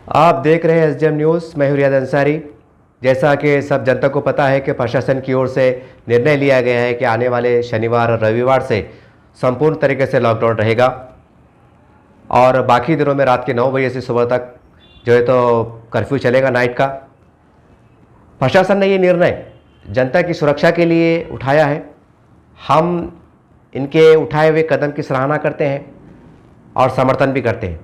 आप देख रहे हैं एसडीएम न्यूज़। मैं हूं रियाद अंसारी। जैसा कि सब जनता को पता है कि प्रशासन की ओर से निर्णय लिया गया है कि आने वाले शनिवार और रविवार से संपूर्ण तरीके से लॉकडाउन रहेगा और बाकी दिनों में रात के 9 बजे से सुबह तक जो है तो कर्फ्यू चलेगा नाइट का। प्रशासन ने ये निर्णय जनता की सुरक्षा के लिए उठाया है। हम इनके उठाए हुए कदम की सराहना करते हैं और समर्थन भी करते हैं।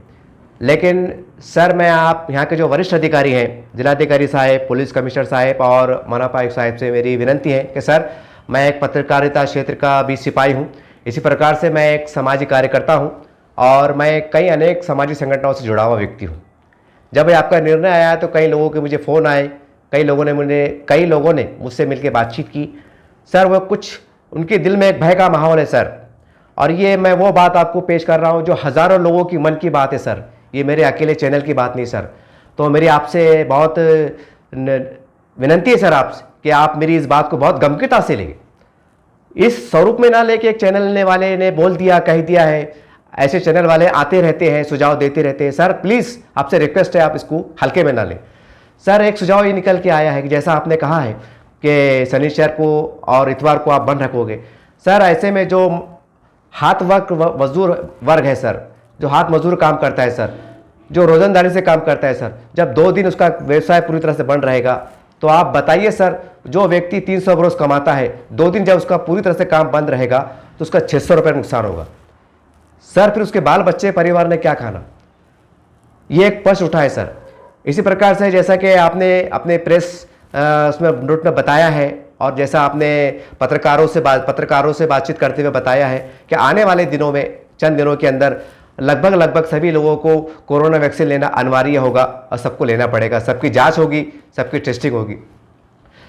लेकिन सर, मैं आप यहाँ के जो वरिष्ठ अधिकारी हैं, जिलाधिकारी साहब, पुलिस कमिश्नर साहब और मनपा आयुक्त साहब से मेरी विनती है कि सर, मैं एक पत्रकारिता क्षेत्र का भी सिपाही हूँ। इसी प्रकार से मैं एक सामाजिक कार्यकर्ता हूँ और मैं अनेक सामाजिक संगठनों से जुड़ा हुआ व्यक्ति हूँ। जब आपका निर्णय आया तो कई लोगों के मुझे फ़ोन आए, कई लोगों ने मुझसे मिलकर बातचीत की। सर, वो कुछ उनके दिल में एक भय का माहौल है सर, और ये मैं वो बात आपको पेश कर रहा हूँ जो हज़ारों लोगों की मन की बात है सर। ये मेरे अकेले चैनल की बात नहीं सर। तो मेरी आपसे बहुत विनती है सर आपसे कि आप मेरी इस बात को बहुत गंभीरता से लें। इस स्वरूप में ना लेके एक चैनल वाले ने बोल दिया, कह दिया है, ऐसे चैनल वाले आते रहते हैं, सुझाव देते रहते हैं। सर प्लीज़ आपसे रिक्वेस्ट है, आप इसको हल्के में ना लें। सर, एक सुझाव ये निकल के आया है कि जैसा आपने कहा है कि शनिचर को और इतवार को आप बंद रखोगे। सर, ऐसे में जो हाथ मजदूर वर्ग है सर, जो हाथ मजदूर काम करता है सर, जो रोजंदारी से काम करता है सर, जब 2 दिन उसका व्यवसाय पूरी तरह से बंद रहेगा तो आप बताइए सर, जो व्यक्ति 300 रोज कमाता है, 2 दिन जब उसका पूरी तरह से काम बंद रहेगा तो उसका 600 रुपये नुकसान होगा सर। फिर उसके बाल बच्चे परिवार ने क्या खाना? ये एक प्रश्न उठा है सर। इसी प्रकार से जैसा कि आपने अपने प्रेस उसमें नोट में बताया है और जैसा आपने पत्रकारों से बातचीत करते हुए बताया है कि आने वाले दिनों में, चंद दिनों के अंदर लगभग सभी लोगों को कोरोना वैक्सीन लेना अनिवार्य होगा और सबको लेना पड़ेगा। सबकी जांच होगी, सबकी टेस्टिंग होगी।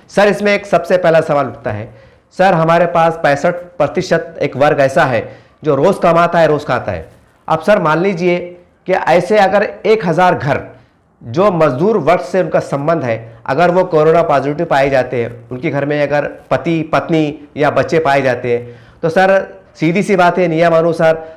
सर, इसमें एक सबसे पहला सवाल उठता है सर, हमारे पास 65% एक वर्ग ऐसा है जो रोज़ कमाता है, रोज़ खाता है। अब सर मान लीजिए कि ऐसे अगर 1000 घर जो मजदूर वर्ग से उनका संबंध है, अगर वो कोरोना पॉजिटिव पाए जाते हैं, उनके घर में अगर पति पत्नी या बच्चे पाए जाते हैं, तो सर सीधी सी बात है, नियमानुसार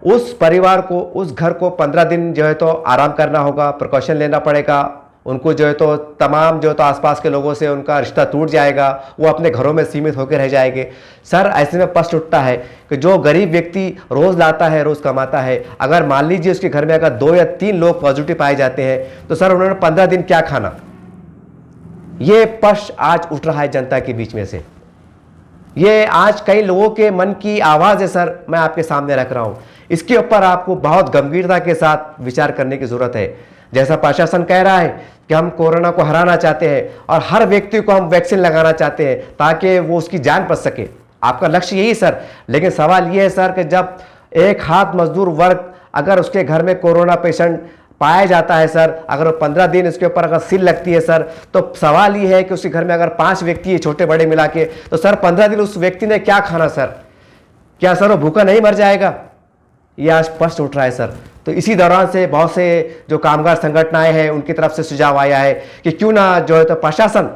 उस परिवार को, उस घर को 15 दिन जो है तो आराम करना होगा, प्रिकॉशन लेना पड़ेगा। उनको जो है तो तमाम जो है तो आसपास के लोगों से उनका रिश्ता टूट जाएगा, वो अपने घरों में सीमित होकर रह जाएंगे। सर, ऐसे में प्रश्न उठता है कि जो गरीब व्यक्ति रोज़ लाता है, रोज़ कमाता है, अगर मान लीजिए उसके घर में अगर 2 या 3 लोग पॉजिटिव पाए जाते हैं तो सर उन्होंने 15 दिन क्या खाना? ये प्रश्न आज उठ रहा है जनता के बीच में से। ये आज कई लोगों के मन की आवाज़ है सर, मैं आपके सामने रख रहा हूँ। इसके ऊपर आपको बहुत गंभीरता के साथ विचार करने की ज़रूरत है। जैसा प्रशासन कह रहा है कि हम कोरोना को हराना चाहते हैं और हर व्यक्ति को हम वैक्सीन लगाना चाहते हैं ताकि वो उसकी जान बच सके, आपका लक्ष्य यही सर। लेकिन सवाल ये है सर कि जब एक हाथ मजदूर वर्ग अगर उसके घर में कोरोना पेशेंट पाया जाता है सर, अगर 15 दिन इसके ऊपर अगर सील लगती है सर, तो सवाल ये है कि उसके घर में अगर 5 व्यक्ति है, छोटे बड़े मिला के, तो सर 15 दिन उस व्यक्ति ने क्या खाना सर? क्या सर वो भूखा नहीं मर जाएगा? ये आज प्रश्न उठ रहा है सर। तो इसी दौरान से बहुत से जो कामगार संगठनाएं हैं उनकी तरफ से सुझाव आया है कि क्यों ना जो है तो प्रशासन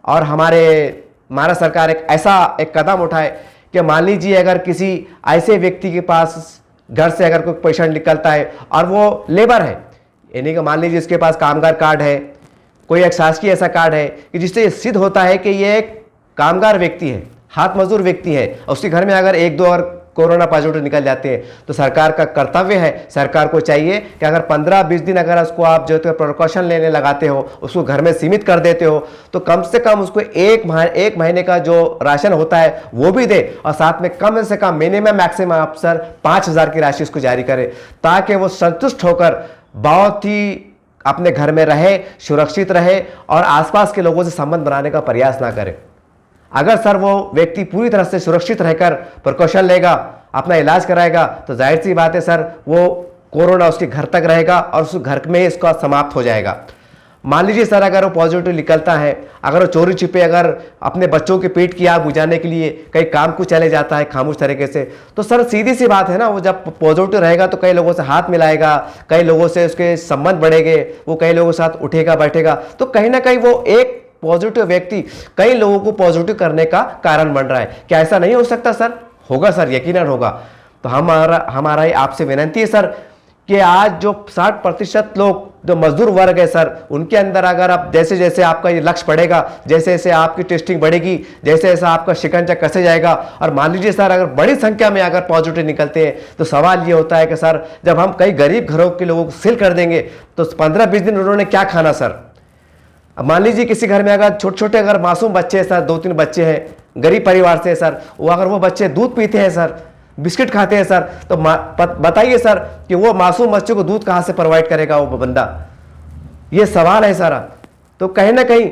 और हमारा सरकार एक कदम उठाए कि मान लीजिए अगर किसी ऐसे व्यक्ति के पास घर से अगर कोई पेशेंट निकलता है और वो लेबर है, यानी कि मान लीजिए इसके पास कामगार कार्ड है, कोई एक शासकीय ऐसा कार्ड है कि जिससे सिद्ध होता है कि ये एक कामगार व्यक्ति है, हाथ मजदूर व्यक्ति है, और उसके घर में अगर 1-2 और कोरोना पॉजिटिव निकल जाते हैं, तो सरकार का कर्तव्य है, सरकार को चाहिए कि अगर 15-20 दिन अगर उसको आप जो है प्रिकॉशन लेने लगाते हो, उसको घर में सीमित कर देते हो, तो कम से कम उसको एक महीने का जो राशन होता है वो भी दे, और साथ में कम से कम मिनिमम मैक्सिमम आप सर 5000 की राशि उसको जारी करें, ताकि वो संतुष्ट होकर बहुत ही अपने घर में रहे, सुरक्षित रहे और आसपास के लोगों से संबंध बनाने का प्रयास ना करे। अगर सर वो व्यक्ति पूरी तरह से सुरक्षित रहकर प्रिकॉशन लेगा, अपना इलाज कराएगा, तो जाहिर सी बात है सर वो कोरोना उसके घर तक रहेगा और उस घर में इसका समाप्त हो जाएगा। मान लीजिए सर अगर वो पॉजिटिव निकलता है, अगर वो चोरी छिपे अगर अपने बच्चों के पेट की आग बुझाने के लिए कई काम को चले जाता है खामोश तरीके से, तो सर सीधी सी बात है ना, वो जब पॉजिटिव रहेगा तो कई लोगों से हाथ मिलाएगा, कई लोगों से उसके संबंध बढ़ेंगे, वो कई लोगों के साथ उठेगा बैठेगा, तो कहीं ना कहीं वो एक पॉजिटिव व्यक्ति कई लोगों को पॉजिटिव करने का कारण बन रहा है। क्या ऐसा नहीं हो सकता सर? होगा सर, यकीनन होगा। तो हमारा आपसे विनती है सर कि आज जो 60% लोग जो मजदूर वर्ग है सर, उनके अंदर अगर आप जैसे जैसे आपका ये लक्ष्य बढ़ेगा, जैसे जैसे आपकी टेस्टिंग बढ़ेगी, जैसे जैसे आपका शिकंजा कसे जाएगा, और मान लीजिए सर अगर बड़ी संख्या में अगर पॉजिटिव निकलते हैं, तो सवाल ये होता है कि सर जब हम कई गरीब घरों के लोगों को सील कर देंगे तो 15-20 दिन उन्होंने क्या खाना सर। अब मान लीजिए किसी घर में अगर छोटे छोटे अगर मासूम बच्चे हैं सर, 2-3 बच्चे हैं, गरीब परिवार से सर, वो अगर वो बच्चे दूध पीते हैं सर, बिस्किट खाते हैं सर, तो बताइए सर कि वो मासूम बच्चों को दूध कहाँ से प्रोवाइड करेगा वो बंदा। ये सवाल है सारा। तो कहीं ना कहीं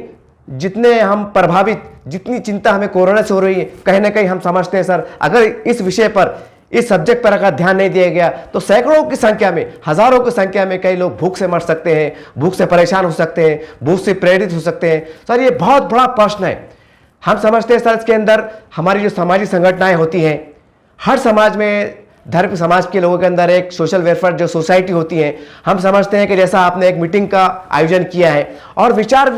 जितने हम प्रभावित, जितनी चिंता हमें कोरोना से हो रही है, कहीं ना कहीं हम समझते हैं सर अगर इस विषय पर, इस सब्जेक्ट पर अगर ध्यान नहीं दिया गया तो सैकड़ों की संख्या में, हजारों की संख्या में कई लोग भूख से मर सकते हैं, भूख से परेशान हो सकते हैं, भूख से प्रेरित हो सकते हैं। सर ये बहुत बड़ा प्रश्न है। हम समझते हैं सर इसके अंदर हमारी जो सामाजिक संगठनाएं होती हैं, हर समाज में, धर्म समाज के लोगों के अंदर एक सोशल वेलफेयर जो सोसाइटी होती है, हम समझते हैं कि जैसा आपने एक मीटिंग का आयोजन किया है और विचार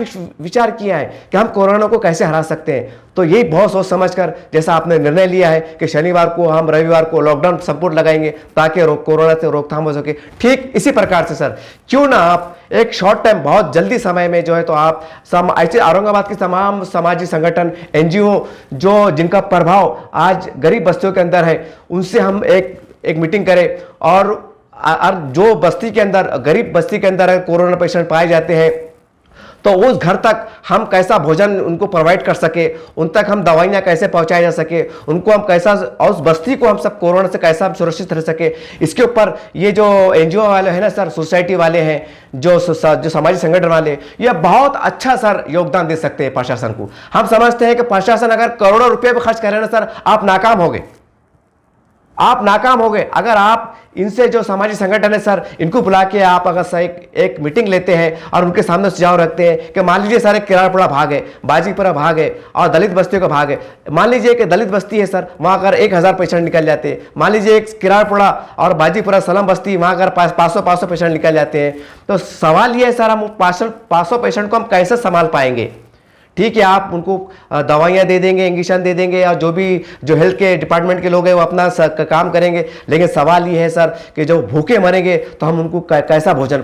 किया है कि हम कोरोना को कैसे हरा सकते हैं, तो यही बहुत सोच समझकर जैसा आपने निर्णय लिया है कि शनिवार को हम रविवार को लॉकडाउन संपूर्ण लगाएंगे ताकि कोरोना से रोकथाम हो सके, ठीक इसी प्रकार से सर क्यों ना आप एक शॉर्ट टाइम, बहुत जल्दी समय में जो है तो आप ऐसे औरंगाबाद के तमाम सामाजिक संगठन, NGO जो जिनका प्रभाव आज गरीब बस्तियों के अंदर है, उनसे हम एक मीटिंग करें और जो बस्ती के अंदर, गरीब बस्ती के अंदर कोरोना पेशेंट पाए जाते हैं तो उस घर तक हम कैसा भोजन उनको प्रोवाइड कर सके, उन तक हम दवाइयाँ कैसे पहुँचाई जा सके, उनको हम कैसा, और उस बस्ती को हम सब कोरोना से कैसा हम सुरक्षित रह सके, इसके ऊपर ये जो NGO वाले हैं ना सर, सोसाइटी वाले हैं, जो सामाजिक संगठन वाले, ये बहुत अच्छा सर योगदान दे सकते हैं प्रशासन को। हम समझते हैं कि प्रशासन अगर करोड़ों रुपये भी खर्च करें ना सर, आप नाकाम हो गए, आप नाकाम हो गए। अगर आप इनसे जो सामाजिक संगठन है सर, इनको बुला के आप अगर एक मीटिंग लेते हैं और उनके सामने सुझाव रखते हैं कि मान लीजिए सर एक किराड़पुरा भाग है, बाजीपुरा भाग है और दलित बस्तियों का भाग है, मान लीजिए कि दलित बस्ती है सर, वहाँ अगर 1000 पेशेंट निकल जाते हैं, मान लीजिए एक किराड़पुरा और बाजीपुरा सलम बस्ती, वहाँ अगर 500 पेशेंट निकल जाते हैं, तो सवाल ये है सर हम 500 पेशेंट को हम कैसे संभाल पाएंगे। ठीक है, आप उनको दवाइयाँ दे देंगे, इंजेक्शन दे देंगे और जो भी जो हेल्थ के डिपार्टमेंट के लोग हैं वो अपना काम करेंगे, लेकिन सवाल ये है सर कि जो भूखे मरेंगे तो हम उनको कैसा भोजन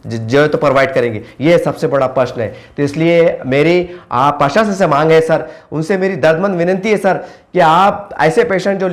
जो है तो प्रोवाइड करेंगे, ये सबसे बड़ा प्रश्न है। तो इसलिए मेरी प्रशासन से मांग है सर, उनसे मेरी दर्दमंद विनती है सर कि आप ऐसे पेशेंट जो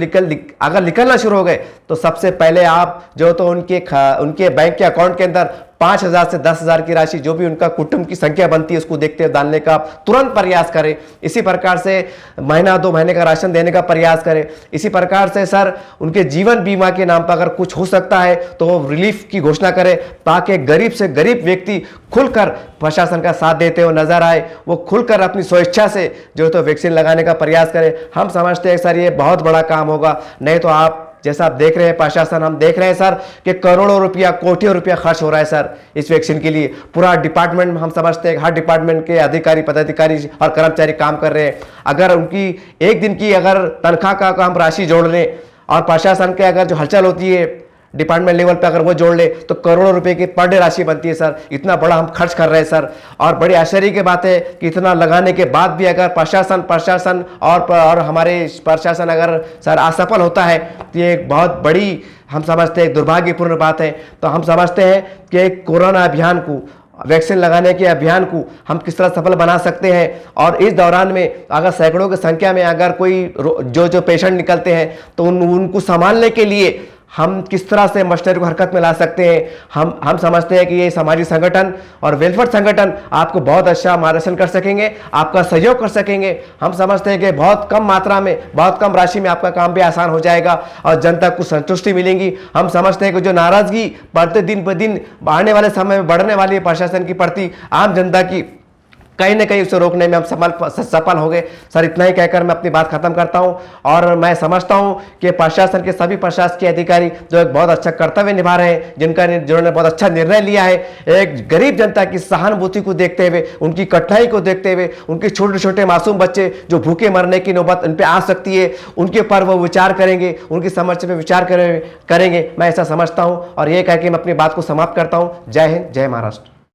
अगर निकलना शुरू हो गए तो सबसे पहले आप जो तो उनके बैंक के अकाउंट के अंदर 5,000 से 10,000 की राशि, जो भी उनका कुटुंब की संख्या बनती है उसको देखते हुए डालने का तुरंत प्रयास करें। इसी प्रकार से महीना 2 महीने का राशन देने का प्रयास करें। इसी प्रकार से सर उनके जीवन बीमा के नाम पर अगर कुछ हो सकता है तो वो रिलीफ की घोषणा करें, ताकि गरीब से गरीब व्यक्ति खुलकर प्रशासन का साथ देते हुए नजर आए, वो खुलकर अपनी स्वेच्छा से जो तो वैक्सीन लगाने का प्रयास करें। हम समझते हैं सर ये बहुत बड़ा काम होगा, नहीं तो आप जैसा आप देख रहे हैं प्रशासन, हम देख रहे हैं सर कि करोड़ों रुपया, कोटियों रुपया खर्च हो रहा है सर इस वैक्सीन के लिए। पूरा डिपार्टमेंट, हम समझते हैं हर डिपार्टमेंट के अधिकारी, पदाधिकारी और कर्मचारी काम कर रहे हैं। अगर उनकी एक दिन की अगर तनख्वाह का हम राशि जोड़ लें और प्रशासन के अगर जो हलचल होती है डिपार्टमेंट लेवल पे अगर वो जोड़ ले तो करोड़ों रुपए की पर डे राशि बनती है सर। इतना बड़ा हम खर्च कर रहे हैं सर, और बड़ी आश्चर्य की बात है कि इतना लगाने के बाद भी अगर प्रशासन और हमारे प्रशासन अगर सर असफल होता है तो ये एक बहुत बड़ी, हम समझते हैं, दुर्भाग्यपूर्ण बात है। तो हम समझते हैं कि कोरोना अभियान को, वैक्सीन लगाने के अभियान को हम किस तरह सफल बना सकते हैं, और इस दौरान में अगर सैकड़ों की संख्या में अगर कोई जो पेशेंट निकलते हैं तो उनको संभालने के लिए हम किस तरह से मशीनरी को हरकत में ला सकते हैं। हम समझते हैं कि ये सामाजिक संगठन और वेलफेयर संगठन आपको बहुत अच्छा मार्गदर्शन कर सकेंगे, आपका सहयोग कर सकेंगे। हम समझते हैं कि बहुत कम मात्रा में, बहुत कम राशि में आपका काम भी आसान हो जाएगा और जनता को संतुष्टि मिलेगी। हम समझते हैं कि जो नाराजगी बढ़ते दिन ब दिन आने वाले समय में बढ़ने वाली है प्रशासन की प्रति, आम जनता की, कहीं ना कहीं उसे रोकने में हम सफल हो गए। सर इतना ही कहकर मैं अपनी बात खत्म करता हूं, और मैं समझता हूं कि प्रशासन के सभी प्रशासकीय अधिकारी जो एक बहुत अच्छा कर्तव्य निभा रहे हैं, जिन्होंने बहुत अच्छा निर्णय लिया है, एक गरीब जनता की सहानुभूति को देखते हुए, उनकी कठिनाई को देखते हुए, उनके छोटे छोटे मासूम बच्चे जो भूखे मरने की नौबत उन पर आ सकती है, उनके पर वो विचार करेंगे, उनकी समस्या पर विचार करेंगे। मैं ऐसा समझता हूँ, और ये कह के मैं अपनी बात को समाप्त करता हूँ। जय हिंद, जय महाराष्ट्र।